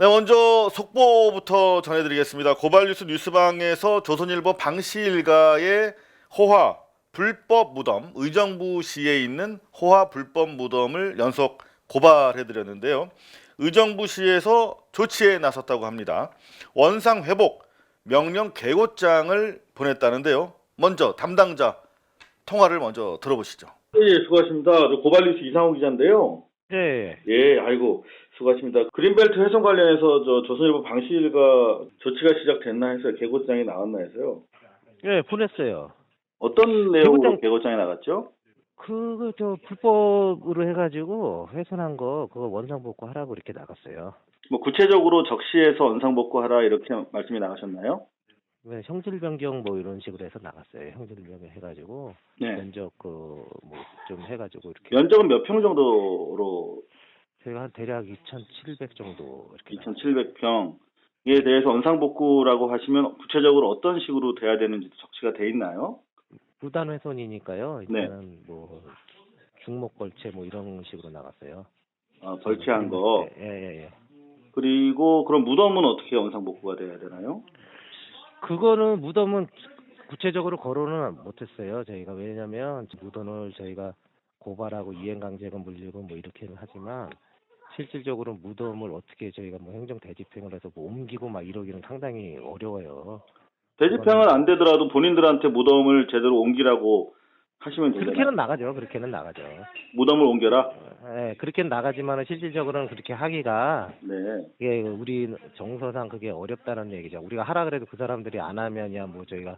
네, 먼저 속보부터 전해드리겠습니다. 고발뉴스 뉴스방에서 조선일보 방시 일가의 호화 불법 무덤, 의정부시에 있는 호화 불법 무덤을 연속 고발해드렸는데요. 의정부시에서 조치에 나섰다고 합니다. 원상 회복 명령 개고장을 보냈다는데요. 먼저 담당자 통화를 먼저 들어보시죠. 예, 수고하십니다. 저 고발뉴스 이상호 기자인데요. 네, 예, 아이고, 수고하십니다. 그린벨트 훼손 관련해서 저 조선일보 방시일가 조치가 시작됐나 해서 개고장이 나왔나 해서요. 네, 보냈어요. 어떤 내용으로 개고장- 개고장이 나갔죠? 저 불법으로 해가지고 훼손한 거 그거 원상복구 하라고 이렇게 나갔어요. 뭐 구체적으로 적시해서 원상복구하라 이렇게 말씀이 나가셨나요? 네, 형질 변경 뭐 이런 식으로 해서 나갔어요. 형질 변경 해가지고 네. 면적 뭐 좀 해가지고 이렇게 면적은 몇 평 정도로 저희가 한 대략 2,700 정도 이렇게 2,700평에 대해서 원상복구라고 하시면 구체적으로 어떤 식으로 돼야 되는지 적시가 돼 있나요? 부단 훼손이니까요. 네. 일단은 뭐 중목 벌채 뭐 이런 식으로 나갔어요. 벌채한 거. 예. 그리고 그럼 무덤은 어떻게 원상복구가 돼야 되나요? 그거는 무덤은 구체적으로 거론은 못했어요. 저희가 왜냐면 무덤을 저희가 고발하고 이행강제금 물리고 뭐 이렇게는 하지만 실질적으로 무덤을 어떻게 저희가 뭐 행정 대집행을 해서 뭐 옮기고 막 이러기는 상당히 어려워요. 대집행은 안 되더라도 본인들한테 무덤을 제대로 옮기라고 하시면 되잖아요. 그렇게는 나가죠. 무덤을 옮겨라? 예, 그렇게는 나가지만은 실질적으로는 그렇게 하기가 네. 이게 우리 정서상 그게 어렵다는 얘기죠. 우리가 하라 그래도 그 사람들이 안 하면야 뭐 저희가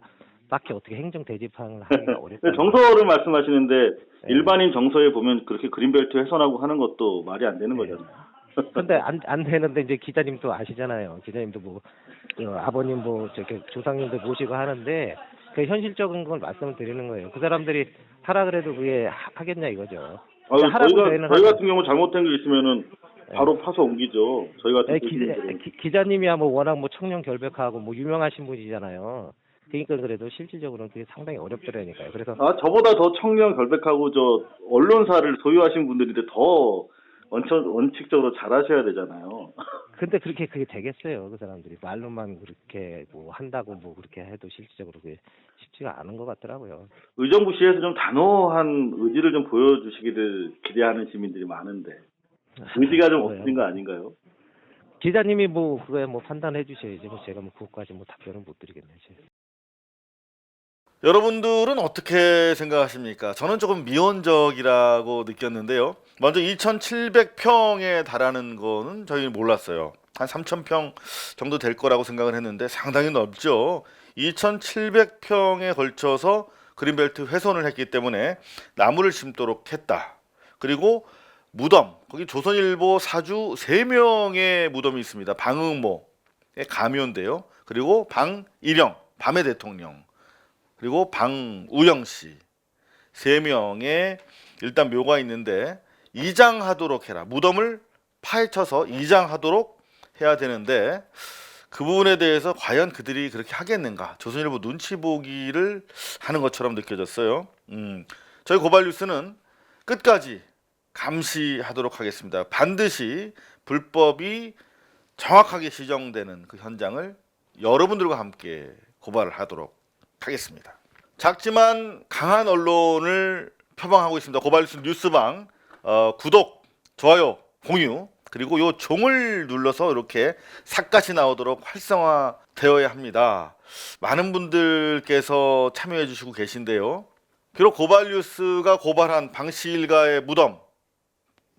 딱히 어떻게 행정 대집행을 하기가 어렵다. 정서를 말씀하시는데 네. 일반인 정서에 보면 그렇게 그린벨트 훼손하고 하는 것도 말이 안 되는 네. 거잖아요. 근데 안 되는데 이제 기자님도 아시잖아요. 기자님도 뭐 아버님 뭐 저렇게 조상님들 모시고 하는데 그 현실적인 걸 말씀을 드리는 거예요. 그 사람들이 하라 그래도 그게 하겠냐 이거죠. 저희 같은 경우 잘못된 게 있으면은 바로 파서 옮기죠. 저희 같은 네, 교수님들은. 기자님이야 뭐 워낙 뭐 청년 결백하고 뭐 유명하신 분이잖아요. 그러니까 그래도 실질적으로는 그게 상당히 어렵더라니까요. 그래서 저보다 더 청년 결백하고 저 언론사를 소유하신 분들인데 더 원칙적으로 잘하셔야 되잖아요. 근데 그게 되겠어요. 그 사람들이 말로만 그렇게 뭐 한다고 뭐 그렇게 해도 실질적으로 그게 쉽지가 않은 것 같더라고요. 의정부시에서 좀 단호한 의지를 좀 보여주시기를 기대하는 시민들이 많은데 의지가 좀 없으신 거 아닌가요? 기자님이 뭐 그거에 뭐 판단해 주셔야지 뭐 제가 뭐 그것까지 뭐 답변을 못 드리겠네요. 여러분들은 어떻게 생각하십니까? 저는 조금 미온적이라고 느꼈는데요. 먼저 2,700평에 달하는 거는 저희는 몰랐어요. 한 3,000평 정도 될 거라고 생각을 했는데 상당히 넓죠. 2,700평에 걸쳐서 그린벨트 훼손을 했기 때문에 나무를 심도록 했다. 그리고 무덤, 거기 조선일보 사주 3명의 무덤이 있습니다. 방응모의 가묘인데요. 그리고 방일영, 밤의 대통령, 그리고 방우영 씨 3명의 일단 묘가 있는데 이장하도록 해라. 무덤을 파헤쳐서 이장하도록 해야 되는데 그 부분에 대해서 과연 그들이 그렇게 하겠는가? 조선일보 눈치 보기를 하는 것처럼 느껴졌어요. 저희 고발뉴스는 끝까지 감시하도록 하겠습니다. 반드시 불법이 정확하게 시정되는 그 현장을 여러분들과 함께 고발을 하도록 하겠습니다. 작지만 강한 언론을 표방하고 있습니다. 고발뉴스 뉴스방 구독, 좋아요, 공유 그리고 요 종을 눌러서 이렇게 삭갓이 나오도록 활성화되어야 합니다. 많은 분들께서 참여해 주시고 계신데요. 비록 고발뉴스가 고발한 방시 일가의 무덤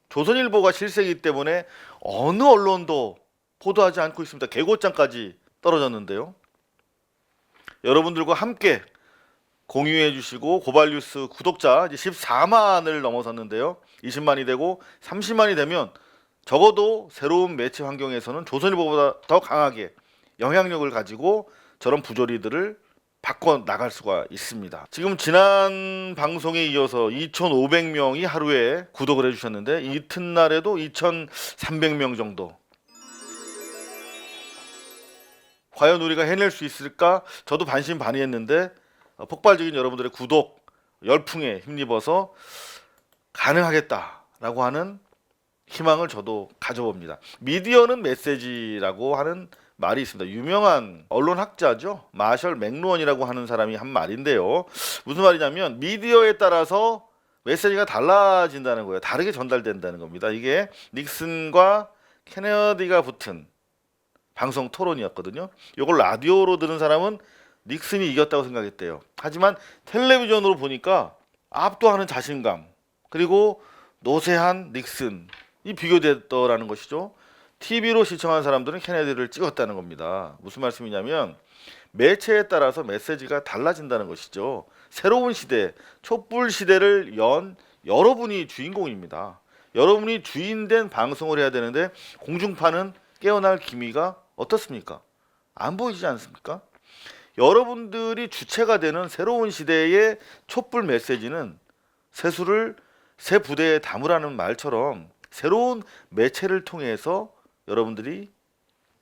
조선일보가 실세이기 때문에 어느 언론도 보도하지 않고 있습니다. 개고장까지 떨어졌는데요. 여러분들과 함께 공유해 주시고 고발뉴스 구독자 이제 14만을 넘어섰는데요. 20만이 되고 30만이 되면 적어도 새로운 매체 환경에서는 조선일보보다 더 강하게 영향력을 가지고 저런 부조리들을 바꿔 나갈 수가 있습니다. 지금 지난 방송에 이어서 2,500명이 하루에 구독을 해주셨는데 이튿날에도 2,300명 정도. 과연 우리가 해낼 수 있을까? 저도 반신반의했는데 폭발적인 여러분들의 구독 열풍에 힘입어서 가능하겠다라고 하는 희망을 저도 가져봅니다. 미디어는 메시지라고 하는 말이 있습니다. 유명한 언론학자죠. 마셜 맥루언이라고 하는 사람이 한 말인데요. 무슨 말이냐면 미디어에 따라서 메시지가 달라진다는 거예요. 다르게 전달된다는 겁니다. 이게 닉슨과 케네디가 붙은 방송 토론이었거든요. 이걸 라디오로 들은 사람은 닉슨이 이겼다고 생각했대요. 하지만 텔레비전으로 보니까 압도하는 자신감 그리고 노쇠한 닉슨이 비교됐더라는 것이죠. TV로 시청한 사람들은 케네디를 찍었다는 겁니다. 무슨 말씀이냐면 매체에 따라서 메시지가 달라진다는 것이죠. 새로운 시대, 촛불 시대를 연 여러분이 주인공입니다. 여러분이 주인된 방송을 해야 되는데 공중파는 깨어날 기미가 어떻습니까? 안 보이지 않습니까? 여러분들이 주체가 되는 새로운 시대의 촛불 메시지는 세수를 새 부대에 담으라는 말처럼 새로운 매체를 통해서 여러분들이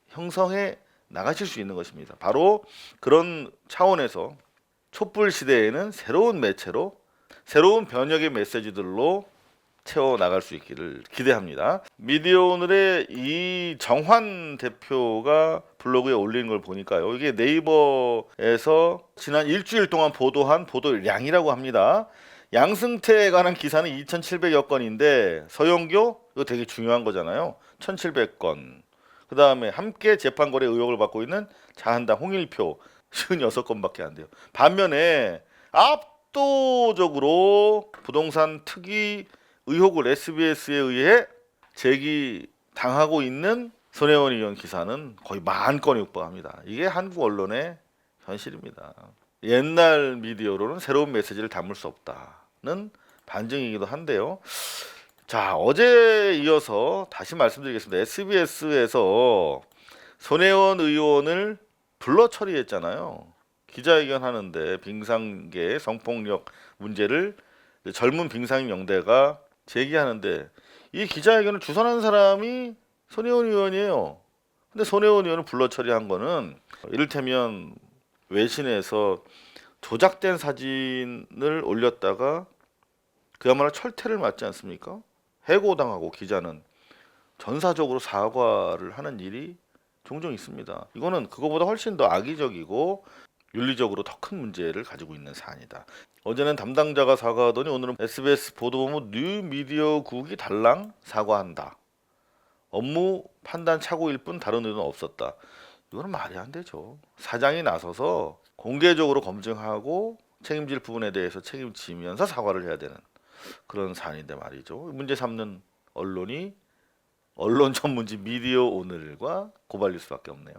형성해 나가실 수 있는 것입니다. 바로 그런 차원에서 촛불 시대에는 새로운 매체로 새로운 변혁의 메시지들로 채워 나갈 수 있기를 기대합니다. 미디어 오늘의 이정환 대표가 블로그에 올린 걸 보니까요. 이게 네이버에서 지난 일주일 동안 보도한 보도량이라고 합니다. 양승태에 관한 기사는 2,700여 건인데 서영교 이거 되게 중요한 거잖아요. 1,700건. 그 다음에 함께 재판거래 의혹을 받고 있는 자한당 홍일표 56건밖에 안 돼요. 반면에 압도적으로 부동산 특이 의혹을 SBS에 의해 제기당하고 있는 손혜원 의원 기사는 거의 10,000건에 육박합니다. 이게 한국 언론의 현실입니다. 옛날 미디어로는 새로운 메시지를 담을 수 없다는 반증이기도 한데요. 자, 어제 이어서 다시 말씀드리겠습니다. SBS에서 손혜원 의원을 불러 처리했잖아요. 기자회견 하는데 빙상계 성폭력 문제를 젊은 빙상인 영대가 제기하는데 이 기자회견을 주선한 사람이 손혜원 의원이에요. 근데 손혜원 의원을 불러 처리한 거는 이를테면 외신에서 조작된 사진을 올렸다가 그야말로 철퇴를 맞지 않습니까? 해고당하고 기자는 전사적으로 사과를 하는 일이 종종 있습니다. 이거는 그거보다 훨씬 더 악의적이고 윤리적으로 더 큰 문제를 가지고 있는 사안이다. 어제는 담당자가 사과하더니 오늘은 SBS 보도본부 뉴미디어국이 달랑 사과한다. 업무 판단 착오일 뿐 다른 의도는 없었다. 이거는 말이 안 되죠. 사장이 나서서 공개적으로 검증하고 책임질 부분에 대해서 책임지면서 사과를 해야 되는 그런 사안인데 말이죠. 문제 삼는 언론이 언론 전문지 미디어 오늘과 고발일 수밖에 없네요.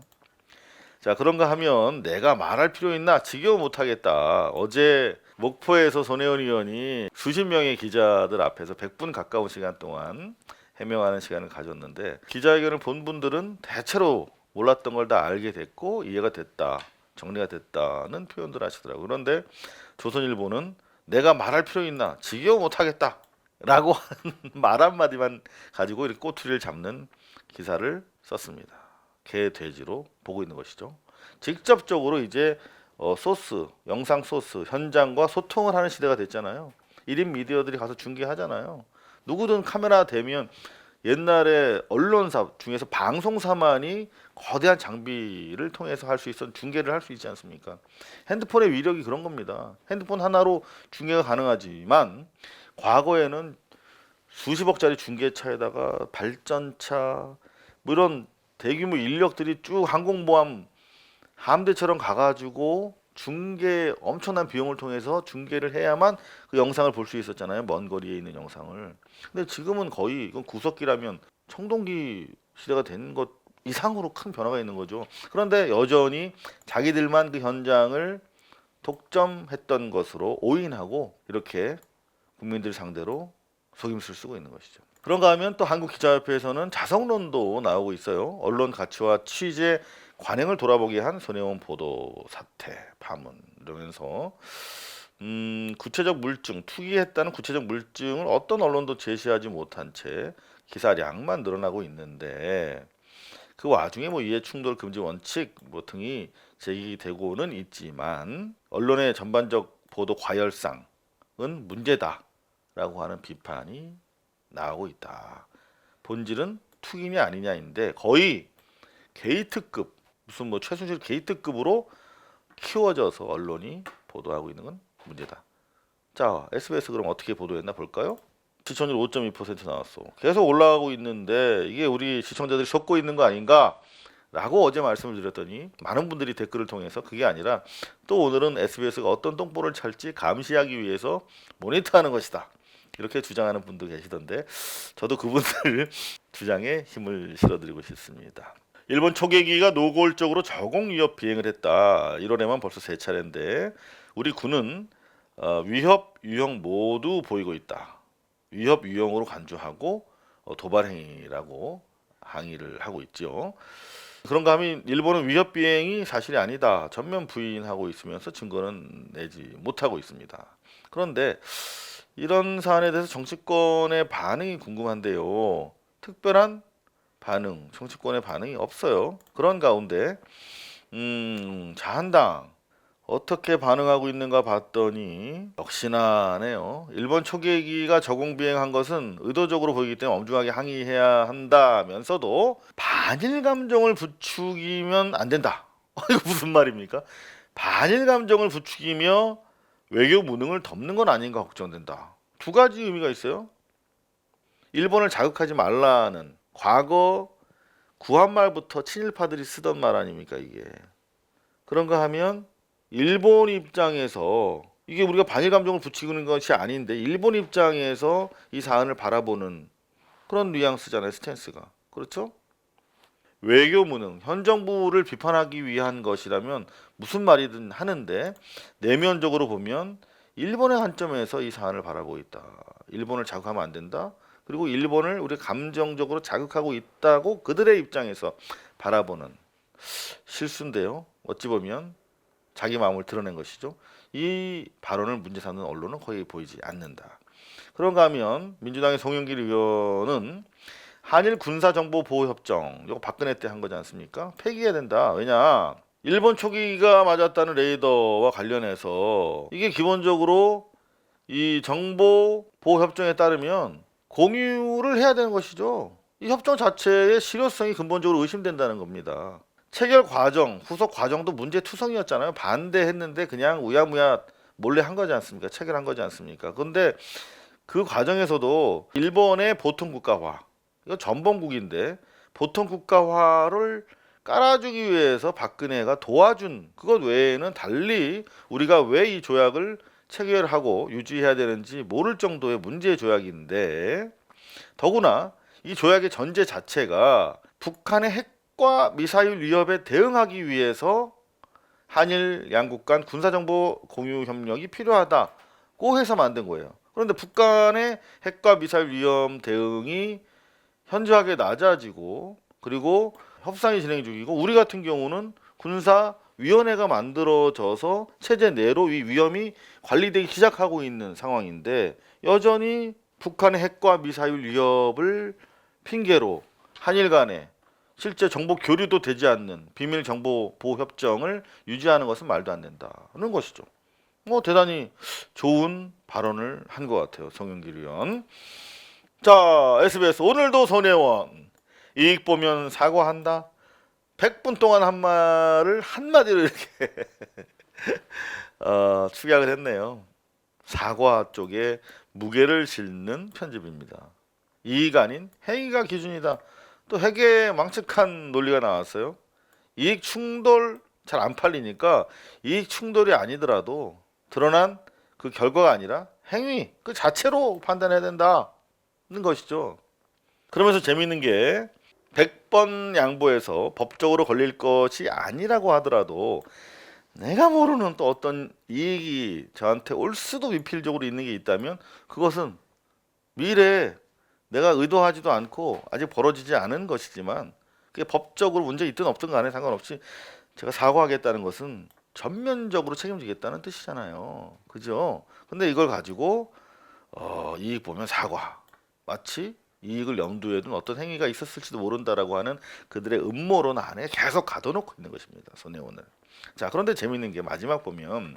자, 그런가 하면 내가 말할 필요 있나 지겨워 못하겠다. 어제 목포에서 손혜원 의원이 수십 명의 기자들 앞에서 100분 가까운 시간 동안 해명하는 시간을 가졌는데 기자회견을 본 분들은 대체로 몰랐던 걸 다 알게 됐고 이해가 됐다. 정리가 됐다는 표현들 하시더라고요. 그런데 조선일보는 내가 말할 필요 있나 지겨워 못하겠다 라고 하는 말 한마디만 가지고 이렇게 꼬투리를 잡는 기사를 썼습니다. 개 돼지로 보고 있는 것이죠. 직접적으로 이제 소스, 영상 소스, 현장과 소통을 하는 시대가 됐잖아요. 1인 미디어들이 가서 중계하잖아요. 누구든 카메라 대면 옛날에 언론사 중에서 방송사만이 거대한 장비를 통해서 할 수 있었던 중계를 할 수 있지 않습니까? 핸드폰의 위력이 그런 겁니다. 핸드폰 하나로 중계가 가능하지만 과거에는 수십억짜리 중계차에다가 발전차 뭐 이런 대규모 인력들이 쭉 항공모함 함대처럼 가가지고 중계 엄청난 비용을 통해서 중계를 해야만 그 영상을 볼 수 있었잖아요. 먼 거리에 있는 영상을. 근데 지금은 거의 이건 구석기라면 청동기 시대가 된 것 이상으로 큰 변화가 있는 거죠. 그런데 여전히 자기들만 그 현장을 독점했던 것으로 오인하고 이렇게 국민들 상대로 속임수를 쓰고 있는 것이죠. 그런가 하면 또 한국기자협회에서는 자성론도 나오고 있어요. 언론 가치와 취재 관행을 돌아보게 한 손혜원 보도 사태 파문 이러면서 구체적 물증, 투기했다는 구체적 물증을 어떤 언론도 제시하지 못한 채 기사량만 늘어나고 있는데 그 와중에 뭐 이해충돌 금지 원칙 뭐 등이 제기되고는 있지만 언론의 전반적 보도 과열상은 문제다라고 하는 비판이 나오고 있다. 본질은 투기냐 아니냐인데 거의 게이트급 무슨 뭐 최순실 게이트급으로 키워져서 언론이 보도하고 있는 건 문제다. 자, SBS 그럼 어떻게 보도했나 볼까요? 시청률 5.2% 나왔어. 계속 올라가고 있는데 이게 우리 시청자들이 속고 있는 거 아닌가? 라고 어제 말씀을 드렸더니 많은 분들이 댓글을 통해서 그게 아니라 또 오늘은 SBS가 어떤 똥볼을 찰지 감시하기 위해서 모니터하는 것이다. 이렇게 주장하는 분도 계시던데 저도 그분들 주장에 힘을 실어드리고 싶습니다. 일본 초계기가 노골적으로 저공 위협 비행을 했다. 1월에만 벌써 3차례인데 우리 군은 위협, 유형 모두 보이고 있다. 위협, 유형으로 간주하고 도발 행위라고 항의를 하고 있죠. 그런가 하면 일본은 위협 비행이 사실이 아니다. 전면 부인하고 있으면서 증거는 내지 못하고 있습니다. 그런데 이런 사안에 대해서 정치권의 반응이 궁금한데요. 특별한 반응, 정치권의 반응이 없어요. 그런 가운데 자한당 어떻게 반응하고 있는가 봤더니 역시나 하네요. 일본 초계기가 저공 비행한 것은 의도적으로 보이기 때문에 엄중하게 항의해야 한다면서도 반일 감정을 부추기면 안 된다. 이거 무슨 말입니까? 반일 감정을 부추기며 외교 무능을 덮는 건 아닌가 걱정된다. 두 가지 의미가 있어요. 일본을 자극하지 말라는 과거 구한말부터 친일파들이 쓰던 말 아닙니까 이게. 그런가 하면 일본 입장에서 이게 우리가 반일 감정을 부추기는 것이 아닌데 일본 입장에서 이 사안을 바라보는 그런 뉘앙스잖아요. 스탠스가. 그렇죠? 외교 무능, 현 정부를 비판하기 위한 것이라면 무슨 말이든 하는데 내면적으로 보면 일본의 관점에서 이 사안을 바라보고 있다. 일본을 자극하면 안 된다. 그리고 일본을 우리가 감정적으로 자극하고 있다고 그들의 입장에서 바라보는 실수인데요. 어찌 보면 자기 마음을 드러낸 것이죠. 이 발언을 문제 삼는 언론은 거의 보이지 않는다. 그런가 하면 민주당의 송영길 의원은 한일 군사정보보호협정 이거 박근혜 때 한 거지 않습니까? 폐기해야 된다. 왜냐? 일본 초기가 맞았다는 레이더와 관련해서 이게 기본적으로 이 정보보호협정에 따르면 공유를 해야 되는 것이죠. 이 협정 자체의 실효성이 근본적으로 의심된다는 겁니다. 체결 과정, 후속 과정도 문제투성이었잖아요. 반대했는데 그냥 우야무야 몰래 한 거지 않습니까? 체결한 거지 않습니까? 그런데 그 과정에서도 일본의 보통국가화, 이거 전범국인데 보통국가화를 깔아주기 위해서 박근혜가 도와준 그것 외에는 달리 우리가 왜 이 조약을 체결하고 유지해야 되는지 모를 정도의 문제 조약인데 더구나 이 조약의 전제 자체가 북한의 핵과 미사일 위협에 대응하기 위해서 한일 양국 간 군사정보 공유 협력이 필요하다고 해서 만든 거예요. 그런데 북한의 핵과 미사일 위험 대응이 현저하게 낮아지고 그리고 협상이 진행 중이고 우리 같은 경우는 군사위원회가 만들어져서 체제 내로 이 위험이 관리되기 시작하고 있는 상황인데 여전히 북한의 핵과 미사일 위협을 핑계로 한일 간에 실제 정보 교류도 되지 않는 비밀 정보 보호 협정을 유지하는 것은 말도 안 된다는 것이죠. 뭐 대단히 좋은 발언을 한 것 같아요. 송영길 의원. 자, SBS 오늘도 손혜원 이익 보면 사과한다. 100분 동안 한 말을 한마디로 이렇게 축약을 했네요. 사과 쪽에 무게를 싣는 편집입니다. 이익 아닌 행위가 기준이다. 또 핵의 망측한 논리가 나왔어요. 이익 충돌 잘 안 팔리니까 이익 충돌이 아니더라도 드러난 그 결과가 아니라 행위 그 자체로 판단해야 된다는 것이죠. 그러면서 재미있는 게 100번 양보해서 법적으로 걸릴 것이 아니라고 하더라도 내가 모르는 또 어떤 이익이 저한테 올 수도 미필적으로 있는 게 있다면 그것은 미래에 내가 의도하지도 않고 아직 벌어지지 않은 것이지만 그게 법적으로 문제 있든 없든 간에 상관없이 제가 사과하겠다는 것은 전면적으로 책임지겠다는 뜻이잖아요. 그죠? 근데 이걸 가지고 이익 보면 사과 마치 이익을 염두에 둔 어떤 행위가 있었을지도 모른다라고 하는 그들의 음모론 안에 계속 가둬놓고 있는 것입니다. 손혜원을. 자, 그런데 재미있는 게 마지막 보면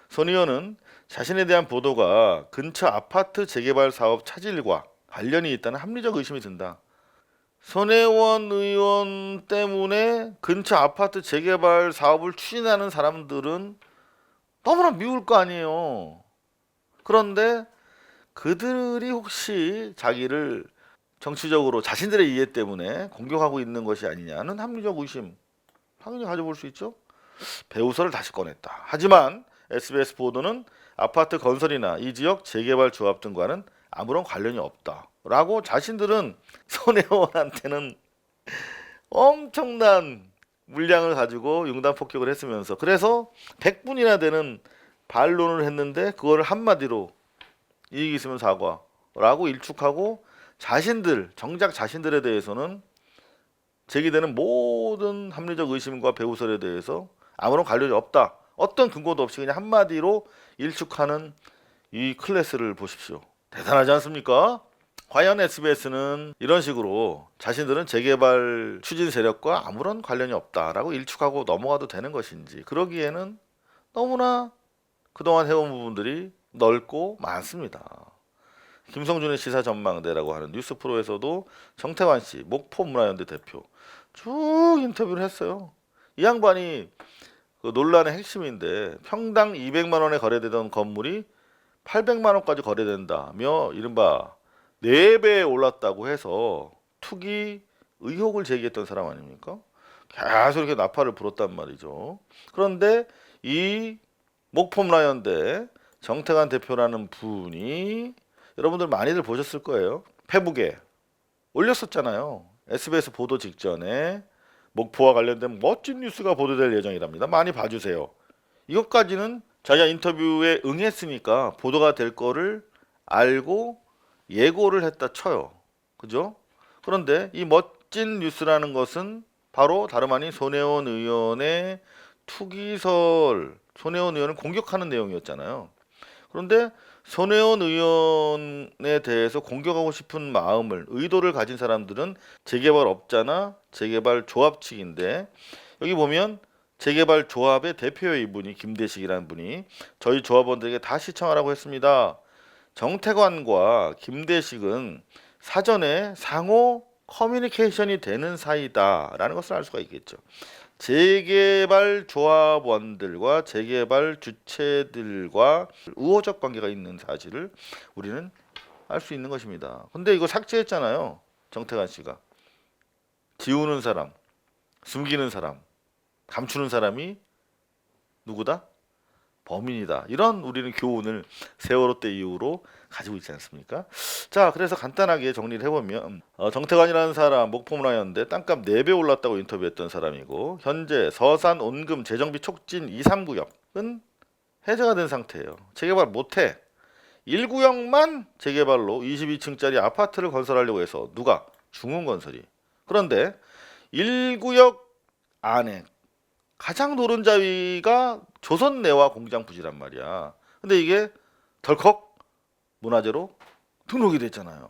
손혜원은 자신에 대한 보도가 근처 아파트 재개발 사업 차질과 관련이 있다는 합리적 의심이 든다. 손혜원 의원 때문에 근처 아파트 재개발 사업을 추진하는 사람들은 너무나 미울 거 아니에요. 그런데 그들이 혹시 자기를 정치적으로 자신들의 이해 때문에 공격하고 있는 것이 아니냐는 합리적 의심 당연히 가져볼 수 있죠. 배우설을 다시 꺼냈다. 하지만 SBS 보도는 아파트 건설이나 이 지역 재개발 조합 등과는 아무런 관련이 없다라고 자신들은 손혜원한테는 엄청난 물량을 가지고 융단 폭격을 했으면서 그래서 100분이나 되는 반론을 했는데 그거를 한마디로 이익 있으면 사과라고 일축하고 자신들 정작 자신들에 대해서는 제기되는 모든 합리적 의심과 배우설에 대해서 아무런 관련이 없다. 어떤 근거도 없이 그냥 한마디로 일축하는 이 클래스를 보십시오. 대단하지 않습니까? 과연 SBS는 이런 식으로 자신들은 재개발 추진 세력과 아무런 관련이 없다라고 일축하고 넘어가도 되는 것인지 그러기에는 너무나 그동안 해온 부분들이 넓고 많습니다. 김성준의 시사전망대라고 하는 뉴스 프로에서도 정태환 씨, 목포문화연대 대표 쭉 인터뷰를 했어요. 이 양반이 그 논란의 핵심인데 평당 200만 원에 거래되던 건물이 800만 원까지 거래된다며 이른바 4배 올랐다고 해서 투기 의혹을 제기했던 사람 아닙니까? 계속 이렇게 나팔을 불었단 말이죠. 그런데 이 목포문화연대 정태관 대표라는 분이 여러분들 많이들 보셨을 거예요. 페북에 올렸었잖아요. SBS 보도 직전에 목포와 관련된 멋진 뉴스가 보도될 예정이랍니다. 많이 봐주세요. 이것까지는 자기가 인터뷰에 응했으니까 보도가 될 거를 알고 예고를 했다 쳐요. 그죠? 그런데 이 멋진 뉴스라는 것은 바로 다름 아닌 손혜원 의원의 투기설, 손혜원 의원을 공격하는 내용이었잖아요. 그런데 손혜원 의원에 대해서 공격하고 싶은 마음을, 의도를 가진 사람들은 재개발업자나 재개발 조합 측인데 여기 보면 재개발 조합의 대표의 이분이 김대식이라는 분이 저희 조합원들에게 다 시청하라고 했습니다. 정태관과 김대식은 사전에 상호 커뮤니케이션이 되는 사이다라는 것을 알 수가 있겠죠. 재개발 조합원들과 재개발 주체들과 우호적 관계가 있는 사실을 우리는 알 수 있는 것입니다. 근데 이거 삭제했잖아요. 정태관 씨가. 지우는 사람, 숨기는 사람, 감추는 사람이 누구다? 범인이다. 이런 우리는 교훈을 세월호 때 이후로 가지고 있지 않습니까? 자, 그래서 간단하게 정리를 해보면 정태관이라는 사람 목포문화연대 땅값 4배 올랐다고 인터뷰했던 사람이고 현재 서산 온금 재정비 촉진 2, 3구역은 해제가 된 상태예요. 재개발 못해. 1구역만 재개발로 22층짜리 아파트를 건설하려고 해서 누가? 중흥건설이. 그런데 1구역 안에 가장 노른자위가 조선내화 공장 부지란 말이야. 근데 이게 덜컥 문화재로 등록이 됐잖아요.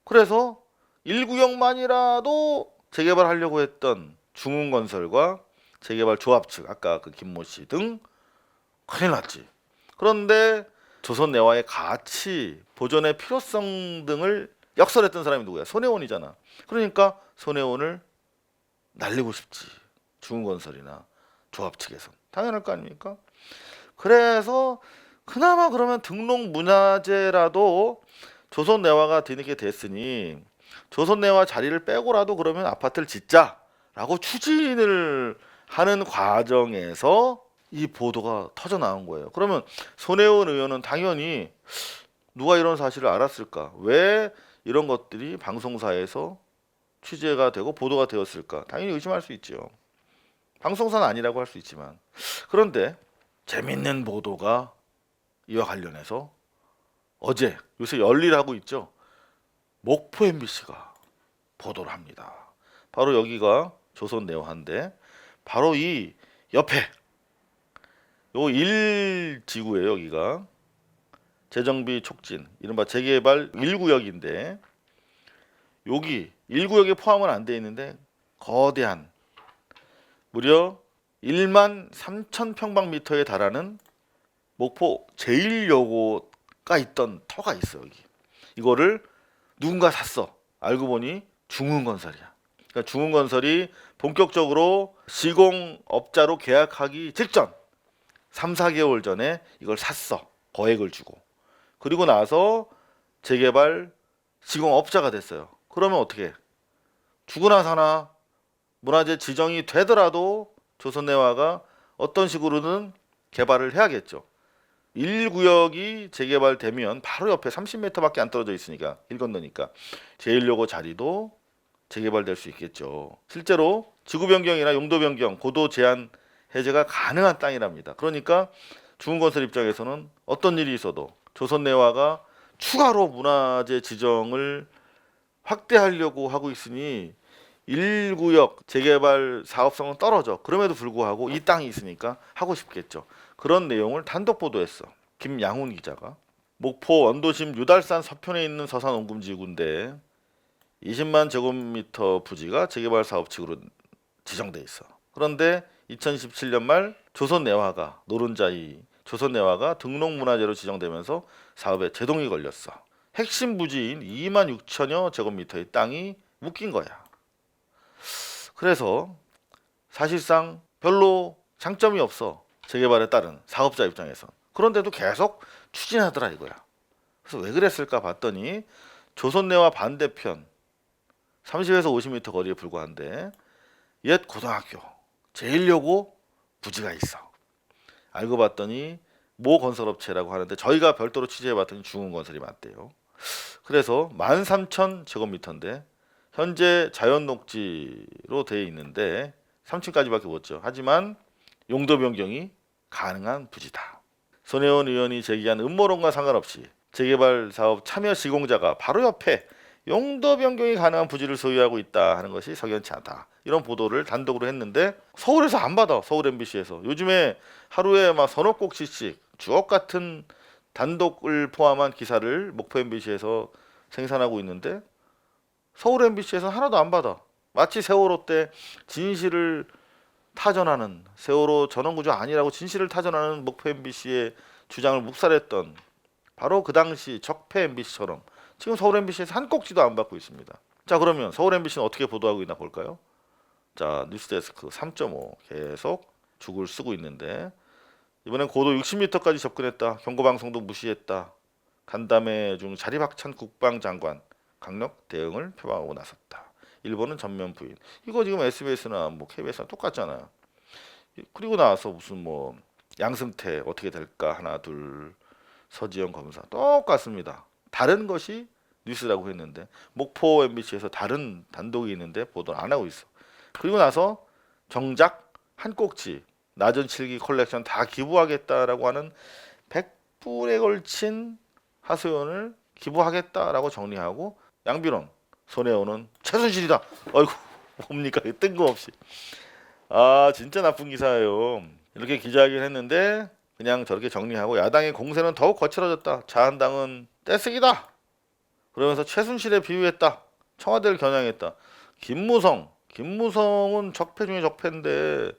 그래서 1구역만이라도 재개발하려고 했던 중흥건설과 재개발 조합 측, 아까 그 김모 씨 등 큰일 났지. 그런데 조선내화의 가치, 보존의 필요성 등을 역설했던 사람이 누구야? 손혜원이잖아. 그러니까 손혜원을 날리고 싶지. 중흥건설이나 조합 측에서 당연할 거 아닙니까? 그래서 그나마 그러면 등록 문화재라도 조선내화가 뒤늦게 됐으니 조선내화 자리를 빼고라도 그러면 아파트를 짓자라고 추진을 하는 과정에서 이 보도가 터져 나온 거예요. 그러면 손혜원 의원은 당연히 누가 이런 사실을 알았을까? 왜 이런 것들이 방송사에서 취재가 되고 보도가 되었을까? 당연히 의심할 수 있죠. 방송사는 아니라고 할 수 있지만 그런데 재밌는 보도가 이와 관련해서 어제 요새 열일하고 있죠. 목포 MBC가 보도를 합니다. 바로 여기가 조선내화인데 바로 이 옆에 요 1지구예요. 여기가 재정비 촉진 이른바 재개발 1구역인데 여기 1구역에 포함은 안 돼 있는데 거대한 무려 1만 3천 평방미터에 달하는 목포 제1여고가 있던 터가 있어 여기. 이거를 누군가 샀어. 알고 보니 중흥건설이야. 그러니까 중흥건설이 본격적으로 시공업자로 계약하기 직전 3, 4개월 전에 이걸 샀어. 거액을 주고. 그리고 나서 재개발 시공업자가 됐어요. 그러면 어떻게 해? 죽으나 사나 문화재 지정이 되더라도 조선내화가 어떤 식으로든 개발을 해야겠죠. 1구역이 재개발되면 바로 옆에 30m밖에 안 떨어져 있으니까 길 건너니까 제1요고 자리도 재개발될 수 있겠죠. 실제로 지구 변경이나 용도 변경, 고도 제한 해제가 가능한 땅이랍니다. 그러니까 중흥건설 입장에서는 어떤 일이 있어도 조선내화가 추가로 문화재 지정을 확대하려고 하고 있으니 1구역 재개발 사업성은 떨어져. 그럼에도 불구하고 이 땅이 있으니까 하고 싶겠죠. 그런 내용을 단독 보도했어. 김양훈 기자가. 목포 원도심 유달산 서편에 있는 서산원금지구인데 20만 제곱미터 부지가 재개발 사업지구로 지정돼 있어. 그런데 2017년 말 조선내화가 노른자이 조선내화가 등록문화재로 지정되면서 사업에 제동이 걸렸어. 핵심 부지인 2만 6천여 제곱미터의 땅이 묶인 거야. 그래서 사실상 별로 장점이 없어. 재개발에 따른 사업자 입장에서. 그런데도 계속 추진하더라 이거야. 그래서 왜 그랬을까 봤더니 조선내화 반대편 30에서 50m 거리에 불과한데 옛 고등학교 제1요고 부지가 있어. 알고 봤더니 모 건설업체라고 하는데 저희가 별도로 취재해봤더니 중흥건설이 맞대요. 그래서 13,000제곱미터인데 현재 자연녹지로 되어 있는데 3층까지밖에 못 줘. 하지만 용도 변경이 가능한 부지다. 손혜원 의원이 제기한 음모론과 상관없이 재개발 사업 참여 시공자가 바로 옆에 용도 변경이 가능한 부지를 소유하고 있다 하는 것이 석연치 않다. 이런 보도를 단독으로 했는데 서울에서 안 받아. 서울 MBC에서. 요즘에 하루에 막 서너 꼭지씩 주옥 같은 단독을 포함한 기사를 목포 MBC에서 생산하고 있는데 서울 MBC에서 하나도 안 받아. 마치 세월호 때 진실을 타전하는 세월호 전원구조 아니라고 진실을 타전하는 목포 MBC의 주장을 묵살했던 바로 그 당시 적폐 MBC처럼 지금 서울 MBC에서 한 꼭지도 안 받고 있습니다. 자, 그러면 서울 MBC는 어떻게 보도하고 있나 볼까요? 자, 뉴스데스크 3.5 계속 죽을 쓰고 있는데 이번엔 고도 60m까지 접근했다. 경고방송도 무시했다. 간담회 중 자리박찬 국방장관 강력 대응을 표방하고 나섰다. 일본은 전면 부인. 이거 지금 SBS나 뭐 KBS나 똑같잖아요. 그리고 나서 무슨 뭐 양승태 어떻게 될까 하나 둘 서지영 검사 똑같습니다. 다른 것이 뉴스라고 했는데 목포 MBC에서 다른 단독이 있는데 보도를 안 하고 있어. 그리고 나서 정작 한 꼭지 나전 7기 컬렉션 다 기부하겠다라고 하는 100불에 걸친 하소연을 기부하겠다라고 정리하고 양비론 손해오는 최순실이다. 어이구 뭡니까 뜬금없이. 아 진짜 나쁜 기사예요. 이렇게 기자회견 했는데 그냥 저렇게 정리하고 야당의 공세는 더욱 거칠어졌다. 자한당은 떼쓰기다. 그러면서 최순실에 비유했다. 청와대를 겨냥했다. 김무성은 적폐 중에 적폐인데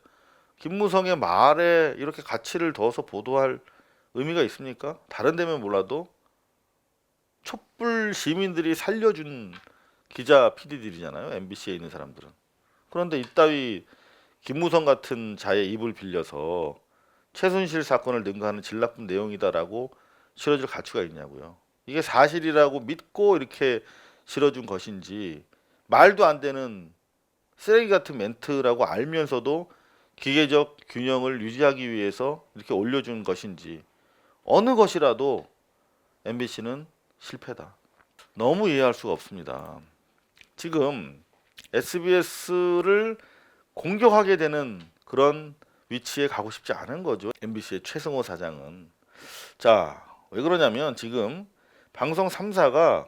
김무성의 말에 이렇게 가치를 더해서 보도할 의미가 있습니까? 다른 데면 몰라도 촛불 시민들이 살려준 기자 PD들이잖아요. MBC에 있는 사람들은. 그런데 이따위 김무성 같은 자의 입을 빌려서 최순실 사건을 능가하는 질 나쁜 내용이다라고 실어줄 가치가 있냐고요. 이게 사실이라고 믿고 이렇게 실어준 것인지 말도 안 되는 쓰레기 같은 멘트라고 알면서도 기계적 균형을 유지하기 위해서 이렇게 올려준 것인지 어느 것이라도 MBC는 실패다. 너무 이해할 수가 없습니다. 지금 SBS를 공격하게 되는 그런 위치에 가고 싶지 않은 거죠. MBC의 최승호 사장은. 자, 왜 그러냐면 지금 방송 3사가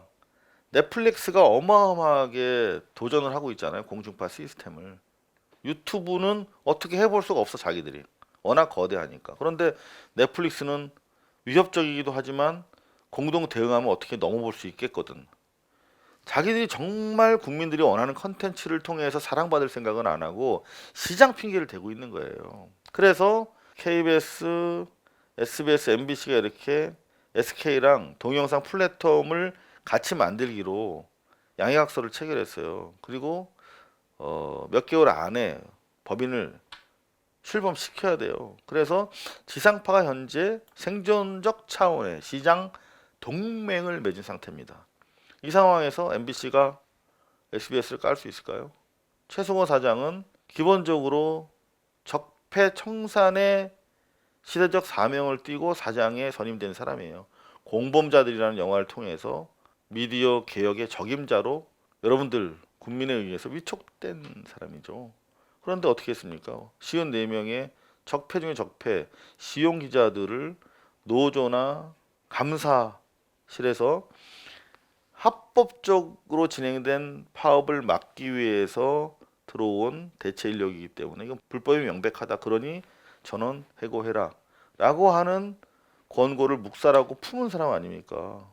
넷플릭스가 어마어마하게 도전을 하고 있잖아요. 공중파 시스템을. 유튜브는 어떻게 해볼 수가 없어 자기들이. 워낙 거대하니까. 그런데 넷플릭스는 위협적이기도 하지만 공동 대응하면 어떻게 넘어볼 수 있겠거든. 자기들이 정말 국민들이 원하는 컨텐츠를 통해서 사랑받을 생각은 안 하고 시장 핑계를 대고 있는 거예요. 그래서 KBS, SBS, MBC가 이렇게 SK랑 동영상 플랫폼을 같이 만들기로 양해각서를 체결했어요. 그리고 몇 개월 안에 법인을 출범시켜야 돼요. 그래서 지상파가 현재 생존적 차원의 시장 동맹을 맺은 상태입니다. 이 상황에서 MBC가 SBS를 깔 수 있을까요? 최승호 사장은 기본적으로 적폐 청산의 시대적 사명을 띠고 사장에 선임된 사람이에요. 공범자들이라는 영화를 통해서 미디어 개혁의 적임자로 여러분들 국민에 의해서 위촉된 사람이죠. 그런데 어떻게 했습니까? 54명의 적폐 중에 적폐 시용 기자들을 노조나 감사실에서 합법적으로 진행된 파업을 막기 위해서 들어온 대체 인력이기 때문에 이건 불법이 명백하다. 그러니 전원 해고해라 라고 하는 권고를 묵살하고 품은 사람 아닙니까?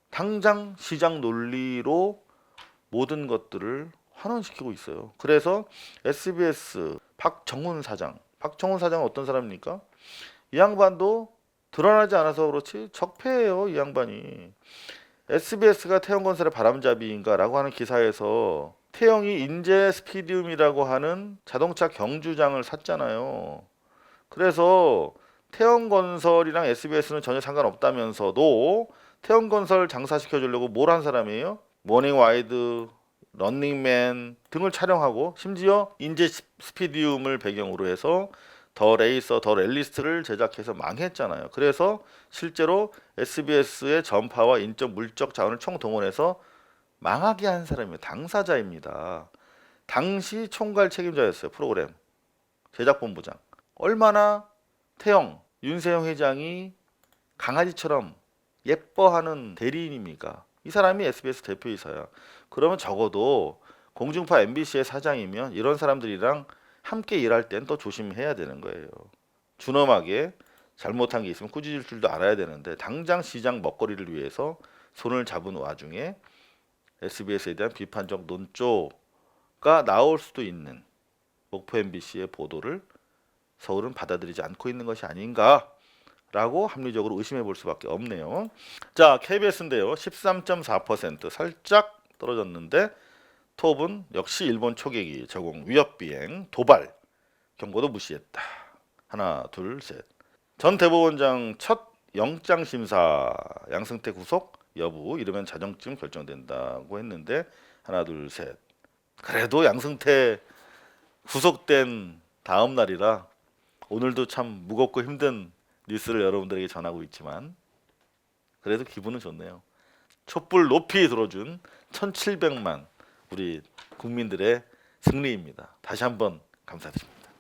당장 시장 논리로 모든 것들을 환원시키고 있어요. 그래서 SBS 박정훈 사장은 어떤 사람입니까? 이 양반도 드러나지 않아서 그렇지 적폐예요. 이 양반이. SBS가 태영건설의 바람잡이인가라고 하는 기사에서 태영이 인제 스피디움이라고 하는 자동차 경주장을 샀잖아요. 그래서 태영건설이랑 SBS는 전혀 상관없다면서도 태영건설 장사시켜 주려고 뭘 한 사람이에요? 모닝와이드, 런닝맨 등을 촬영하고 심지어 인제 스피디움을 배경으로 해서 더 레이서, 더 랠리스트를 제작해서 망했잖아요. 그래서 실제로 SBS의 전파와 인적, 물적 자원을 총동원해서 망하게 한 사람입니다. 당사자입니다. 당시 총괄 책임자였어요. 프로그램 제작본부장. 얼마나 태영, 윤세영 회장이 강아지처럼 예뻐하는 대리인입니까? 이 사람이 SBS 대표이사야. 그러면 적어도 공중파 MBC의 사장이면 이런 사람들이랑 함께 일할 땐 또 조심해야 되는 거예요. 준엄하게 잘못한 게 있으면 꾸짖을 줄도 알아야 되는데 당장 시장 먹거리를 위해서 손을 잡은 와중에 SBS에 대한 비판적 논조가 나올 수도 있는 목포 MBC의 보도를 서울은 받아들이지 않고 있는 것이 아닌가라고 합리적으로 의심해 볼 수밖에 없네요. 자, KBS인데요. 13.4% 살짝 떨어졌는데 톱은 역시 일본 초계기 제공 위협 비행 도발 경고도 무시했다. 하나 둘 셋. 전 대법원장 첫 영장 심사 양승태 구속 여부 이러면 자정쯤 결정된다고 했는데 하나 둘 셋. 그래도 양승태 구속된 다음 날이라 오늘도 참 무겁고 힘든 뉴스를 여러분들에게 전하고 있지만 그래도 기분은 좋네요. 촛불 높이 들어준 1700만 우리 국민들의 승리입니다. 다시 한번 감사드립니다.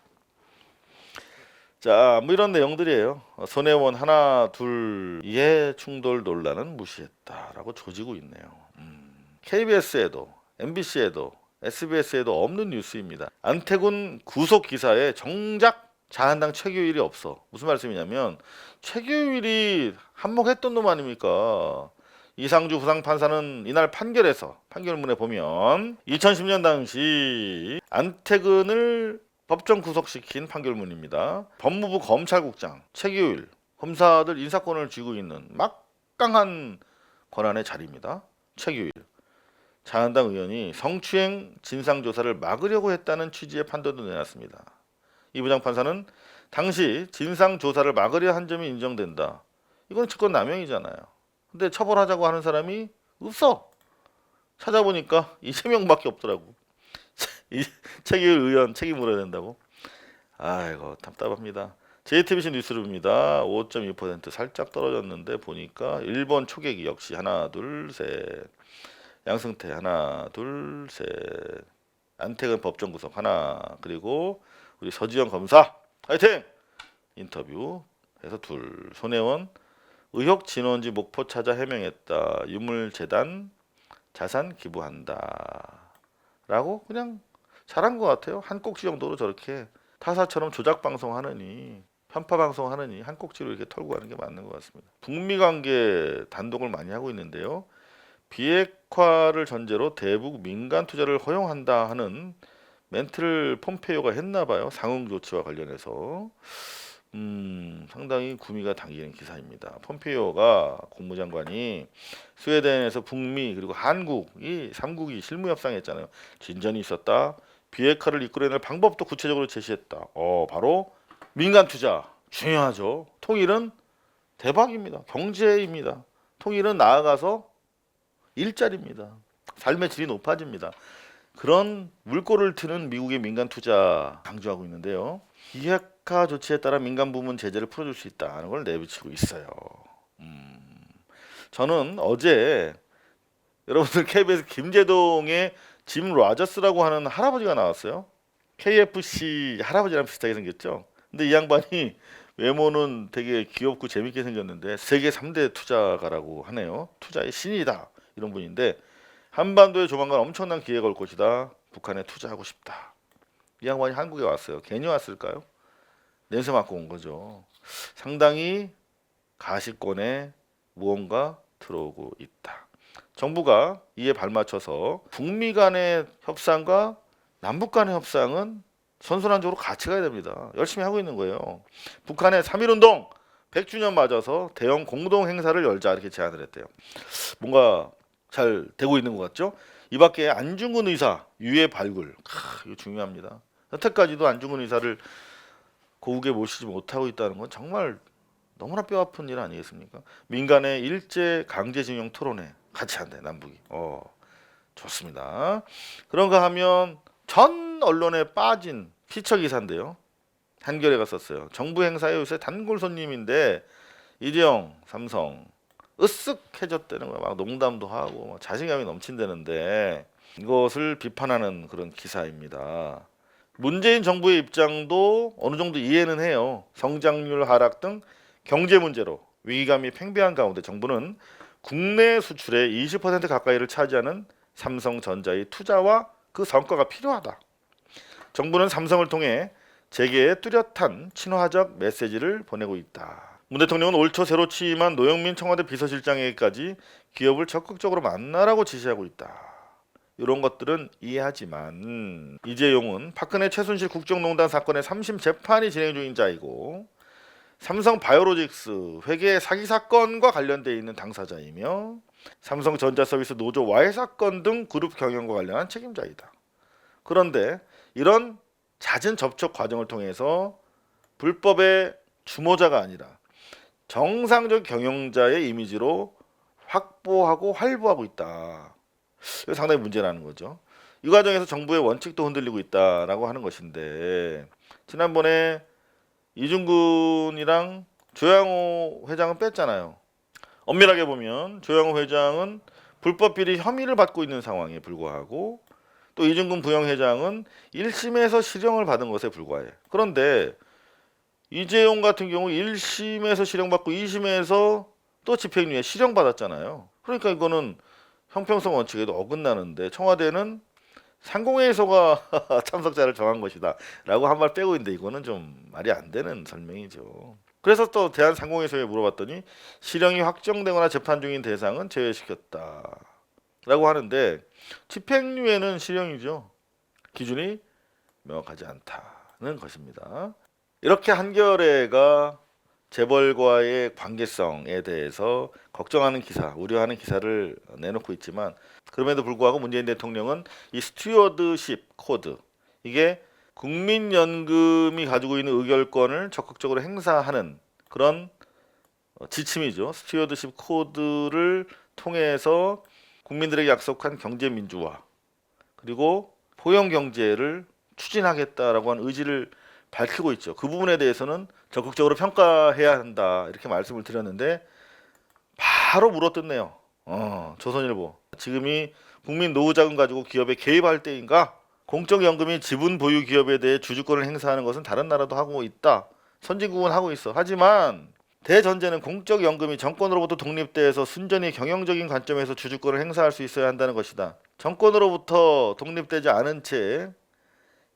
자, 뭐 이런 내용들이에요. 손혜원 하나 둘 이해 충돌 논란은 무시했다라고 조지고 있네요. KBS에도 MBC에도 SBS에도 없는 뉴스입니다. 안태근 구속 기사에 정작 자한당 최규일이 없어. 무슨 말씀이냐면 최규일이 한몫했던 놈 아닙니까? 이상주 부상판사는 이날 판결문에 보면 2010년 당시 안태근을 법정 구속시킨 판결문입니다. 법무부 검찰국장 최규일 검사들 인사권을 쥐고 있는 막강한 권한의 자리입니다. 최규일 자한당 의원이 성추행 진상조사를 막으려고 했다는 취지의 판단도 내놨습니다. 이 부장판사는 당시 진상조사를 막으려 한 점이 인정된다. 이건 직권남용이잖아요. 근데 처벌하자고 하는 사람이 없어. 찾아보니까 이재명밖에 없더라고. 이 최규일 의원 책임 물어야 된다고. 아이고 답답합니다. JTBC 뉴스룸입니다. 5.2% 살짝 떨어졌는데 보니까 일본 초계기 역시 하나 둘 셋. 양승태 하나 둘 셋. 안태근 법정 구속 하나 그리고 우리 서지영 검사 화이팅! 인터뷰해서 둘. 손혜원 의혹 진원지 목포 찾아 해명했다. 유물재단 자산 기부한다. 라고 그냥 잘한 것 같아요. 한 꼭지 정도로 저렇게 타사처럼 조작 방송하느니 편파 방송하느니 한 꼭지로 이렇게 털고 가는 게 맞는 것 같습니다. 북미 관계 단독을 많이 하고 있는데요. 비핵화를 전제로 대북 민간 투자를 허용한다 하는 멘트를 폼페이오가 했나 봐요. 상응 조치와 관련해서 상당히 구미가 당기는 기사입니다. 폼페이오가 국무장관이 스웨덴에서 북미 그리고 한국 이 3국이 실무 협상했잖아요. 진전이 있었다. 비핵화를 이끌어낼 방법도 구체적으로 제시했다. 바로 민간 투자 중요하죠. 통일은 대박입니다. 경제입니다. 통일은 나아가서 일자리입니다. 삶의 질이 높아집니다. 그런 물꼬를 트는 미국의 민간 투자 강조하고 있는데요. 비핵화 조치에 따라 민간 부문 제재를 풀어줄 수 있다는 걸 내비치고 있어요. 저는 어제 여러분들 KBS 김제동의 짐 라저스라고 하는 할아버지가 나왔어요. KFC 할아버지랑 비슷하게 생겼죠. 근데 이 양반이 외모는 되게 귀엽고 재밌게 생겼는데 세계 3대 투자가라고 하네요. 투자의 신이다 이런 분인데 한반도에 조만간 엄청난 기회가 올 것이다. 북한에 투자하고 싶다. 이 양반이 한국에 왔어요. 괜히 왔을까요? 냄새 맡고 온 거죠. 상당히 가시권에 무언가 들어오고 있다. 정부가 이에 발맞춰서 북미 간의 협상과 남북 간의 협상은 선순환적으로 같이 가야 됩니다. 열심히 하고 있는 거예요. 북한의 3.1운동 100주년 맞아서 대형 공동 행사를 열자 이렇게 제안을 했대요. 뭔가 잘 되고 있는 것 같죠? 이 밖에 안중근 의사 유해 발굴 이거 중요합니다. 여태까지도 안중근 의사를 고국에 모시지 못하고 있다는 건 정말 너무나 뼈아픈 일 아니겠습니까? 민간의 일제 강제징용 토론회 같이 한대 남북이. 좋습니다. 그런가 하면 전 언론에 빠진 피처 기사인데요. 한겨레가 썼어요. 정부 행사에 요새 단골 손님인데 이재용 삼성 으쓱해졌다는 거야. 막 농담도 하고 막 자신감이 넘친다는데 이것을 비판하는 그런 기사입니다. 문재인 정부의 입장도 어느 정도 이해는 해요. 성장률 하락 등 경제 문제로 위기감이 팽배한 가운데 정부는 국내 수출의 20% 가까이를 차지하는 삼성전자의 투자와 그 성과가 필요하다. 정부는 삼성을 통해 재계에 뚜렷한 친화적 메시지를 보내고 있다. 문 대통령은 올 초 새로 취임한 노영민 청와대 비서실장에게까지 기업을 적극적으로 만나라고 지시하고 있다. 이런 것들은 이해하지만 이재용은 박근혜 최순실 국정농단 사건의 3심 재판이 진행 중인 자이고 삼성 바이오로직스 회계 사기 사건과 관련돼 있는 당사자이며 삼성전자서비스 노조 와해 사건 등 그룹 경영과 관련한 책임자이다. 그런데 이런 잦은 접촉 과정을 통해서 불법의 주모자가 아니라 정상적 경영자의 이미지로 확보하고 활보하고 있다. 이거 상당히 문제라는 거죠. 이 과정에서 정부의 원칙도 흔들리고 있다라고 하는 것인데 지난번에 이중근이랑 조양호 회장은 뺐잖아요. 엄밀하게 보면 조양호 회장은 불법 비리 혐의를 받고 있는 상황에 불과하고 또 이중근 부영회장은 1심에서 실형을 받은 것에 불과해. 그런데 이재용 같은 경우 1심에서 실형받고 2심에서 또 집행유예 실형받았잖아요. 그러니까 이거는 형평성 원칙에도 어긋나는데 청와대는 상공회의소가 참석자를 정한 것이다 라고 한 말 빼고 있는데 이거는 좀 말이 안 되는 설명이죠. 그래서 또 대한상공회의소에 물어봤더니 실형이 확정되거나 재판 중인 대상은 제외시켰다 라고 하는데 집행유예는 실형이죠. 기준이 명확하지 않다는 것입니다. 이렇게 한겨레가 재벌과의 관계성에 대해서 걱정하는 기사, 우려하는 기사를 내놓고 있지만 그럼에도 불구하고 문재인 대통령은 이 스튜어드십 코드 이게 국민연금이 가지고 있는 의결권을 적극적으로 행사하는 그런 지침이죠. 스튜어드십 코드를 통해서 국민들에게 약속한 경제민주화 그리고 포용경제를 추진하겠다라고 하는 의지를 밝히고 있죠. 그 부분에 대해서는 적극적으로 평가해야 한다 이렇게 말씀을 드렸는데 바로 물어뜯네요. 조선일보 지금이 국민 노후자금 가지고 기업에 개입할 때인가? 공적연금이 지분 보유 기업에 대해 주주권을 행사하는 것은 다른 나라도 하고 있다. 선진국은 하고 있어. 하지만 대전제는 공적연금이 정권으로부터 독립돼서 순전히 경영적인 관점에서 주주권을 행사할 수 있어야 한다는 것이다. 정권으로부터 독립되지 않은 채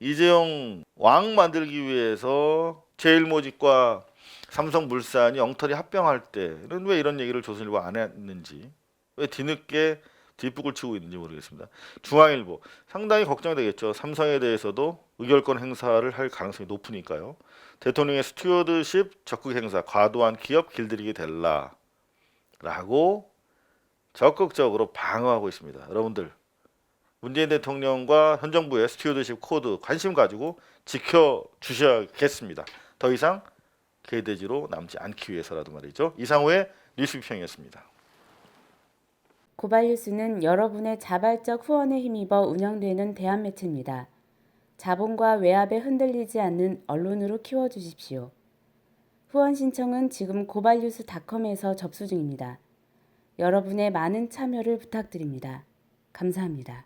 이재용 왕 만들기 위해서 제일모직과 삼성물산이 엉터리 합병할 때는 왜 이런 얘기를 조선일보 안 했는지 왜 뒤늦게 뒷북을 치고 있는지 모르겠습니다. 중앙일보 상당히 걱정되겠죠. 삼성에 대해서도 의결권 행사를 할 가능성이 높으니까요. 대통령의 스튜어드십 적극 행사 과도한 기업 길들이게 될라라고 적극적으로 방어하고 있습니다. 여러분들 문재인 대통령과 현 정부의 스튜어드십 코드 관심 가지고 지켜주셔야겠습니다. 더 이상 개돼지로 남지 않기 위해서라도 말이죠. 이상우의 뉴스비평이었습니다. 고발뉴스는 여러분의 자발적 후원에 힘입어 운영되는 대한매체입니다. 자본과 외압에 흔들리지 않는 언론으로 키워주십시오. 후원 신청은 지금 고발뉴스닷컴에서 접수 중입니다. 여러분의 많은 참여를 부탁드립니다. 감사합니다.